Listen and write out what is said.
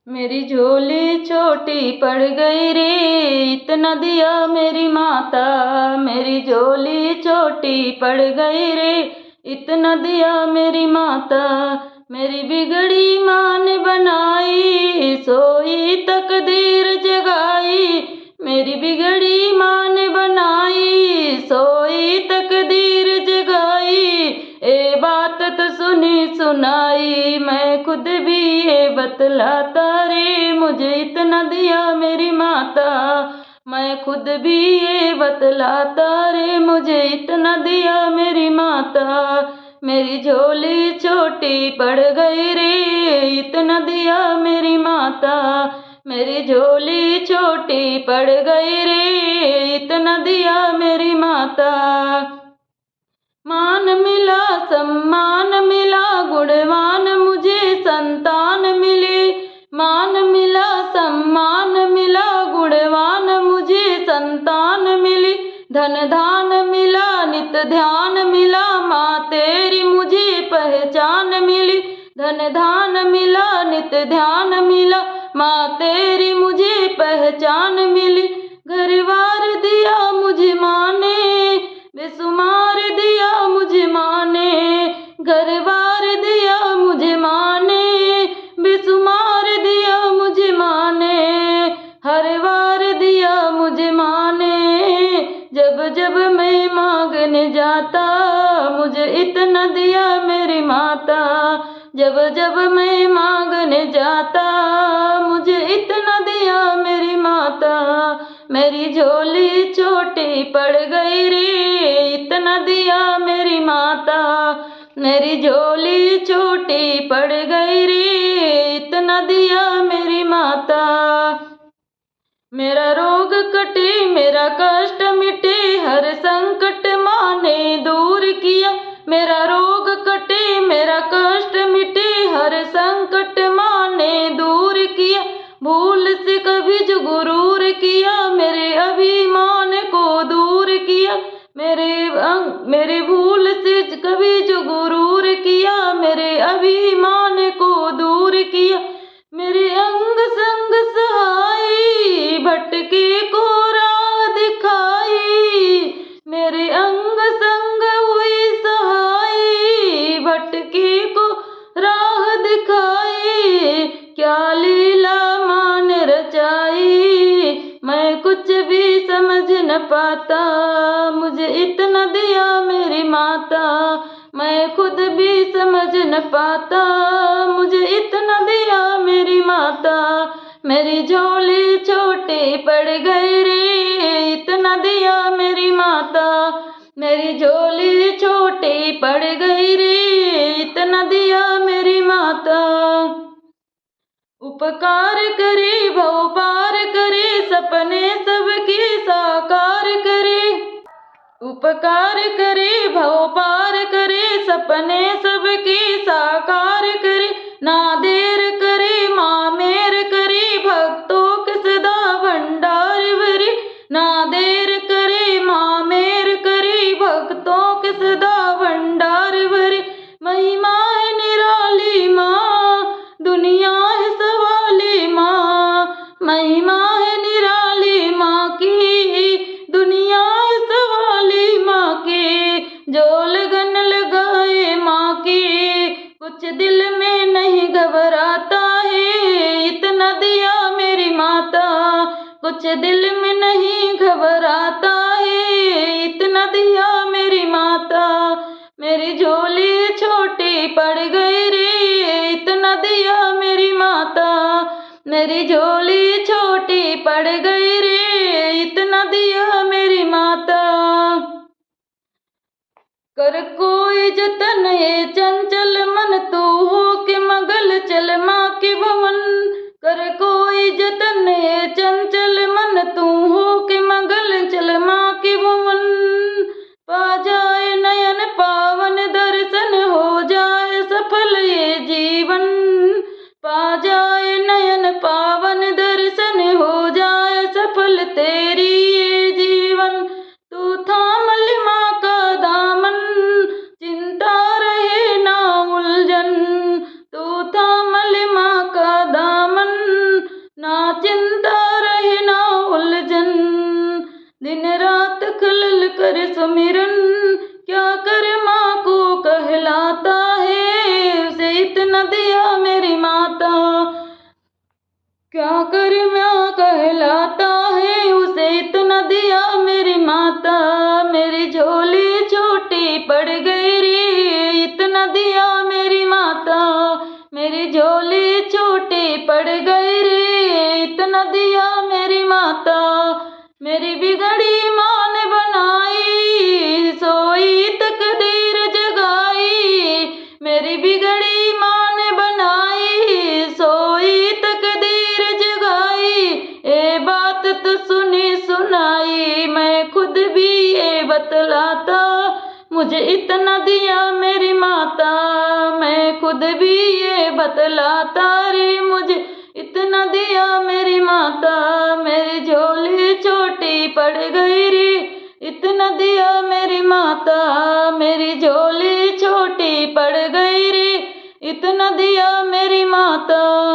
मेरी झोली छोटी पड़ गई रे, इतना दिया मेरी माता। मेरी झोली छोटी पड़ गई रे, इतना दिया मेरी माता। मेरी बिगड़ी माँ ने बनाई, सोई तकदीर जगाई। मेरी बिगड़ी माँ ने बनाई, सोई तकदीर जगाई। ए बात तो सुनी सुनाई, मैं खुद भी ये बतलाता रे, मुझे इतना दिया मेरी माता। मैं खुद भी ये बतलाता रे, मुझे इतना दिया मेरी माता। मेरी झोली छोटी पड़ गई रे, इतना दिया मेरी माता। मेरी झोली छोटी पड़ गई रे, इतना दिया मेरी माता। मान मिला सम्मान मिला, गुणवान मुझे संतान मिले। मान मिला सम्मान मिला, गुणवान मुझे संतान मिली। धन धान मिला नित ध्यान मिला, माँ तेरी मुझे पहचान मिली। धन धान मिला नित ध्यान मिला, माँ तेरी मुझे पहचान मिली। घरवार दिया मुझे माँ ने, बेसुमार दिया मुझे माँ ने। घरवार दिया मुझे माँ ने, बेसुमार दिया मुझे माँ ने। हर बार दिया मुझे माँ ने, जब जब मैं मांगने जाता, मुझे इतना दिया मेरी माता। जब जब मैं मांगने जाता, मुझे इतना दिया मेरी माता। मेरी झोली छोटी पड़ गई रे, इतना दिया मेरी माता। मेरी झोली छोटी पड़ गई रे, इतना दिया मेरी माता। मेरा रोग कटे मेरा कष्ट मिटे, हर संकट माँ ने दूर किया। मेरा रोग कटे मेरा कष्ट मिटे, हर संकट माँ ने दूर किया। भूल से कभी जो गुरूर किया, मेरे अभिमान को दूर किया। मेरे भूल से कभी जो गुरूर किया, मेरे अभिमान को दूर किया। मेरे अंग संग सहाई, भटके को राह दिखाई। मेरे अंग संग हुई सहाई, भटके को राह दिखाई। क्या लीला माँ ने रचाई, मैं कुछ भी समझ न पाता। मुझे इतना दिया मेरी माता, मैं खुद भी समझ न पाता। मुझे इतना दिया मेरी माता। मेरी झोली छोटी पड़ गई रे, इतना दिया मेरी माता। मेरी झोली छोटी पड़ गई रे, इतना दिया मेरी माता। उपकार करे भव पार करे, सपने सबके साकार करे। उपकार करे भव पार करे, सपने सबके साकार करे। ना देर करे माँ मेर करे, भक्तों के सदा भंडार भरे। ना देर करे माँ मेर करे, भक्तों के सदा भंडार भरे। महिमा है निराली माँ, दुनिया है सवाली माँ। महिमा है निराली माँ की, दुनिया है सवाली माँ की। जो लगन लगाए माँ की, कुछ दिल में नहीं घबराता है। इतना दिया मेरी माता, कुछ दिल में नहीं घबराता है। इतना दिया मेरी माता। मेरी झोली छोटी पड़ गई रे, इतना दिया मेरी माता। मेरी झोली छोटी पड़ गई रे, इतना दिया मेरी माता। कर कोई जतन ये चंचल मन, तू हो के मगल चल माँ के भवन। कर कोई जतन ये चंचल मन, तू हो के मगल चल माँ के भवन। पा जाए नयन पावन दर्शन, हो जाए सफल ये जीवन। पा जाए नयन पावन दर्शन, हो जाए सफल तेरी ये जीवन। तू थाम ले माँ का दामन, चिंता रहे ना उलझन। तू थाम ले माँ का दामन, क्या कर्म्या कहलाता है उसे इतना दिया मेरी माता, मेरी झोली छोटी पड़ गई रे, इतना दिया मेरी माता, मेरी झोली छोटी पड़ गई रे, इतना दिया मेरी माता। मेरी बिगड़ी माँ ने बनाई, सोई तकदीर जगाई, मेरी बिगड़ी माँ ने बनाई, सोई तकदीर जगाई। ए बात तो सुनी सुनाई, मैं खुद भी ये बतलाता, मुझे इतना दिया मेरी माता, मैं खुद भी ये बतलाता रे, मुझे इतना दिया मेरी माता। मेरी झोली छोटी पड़ गई रे, इतना दिया मेरी माता, मेरी झोली छोटी पड़ गई रे, इतना दिया मेरी माता।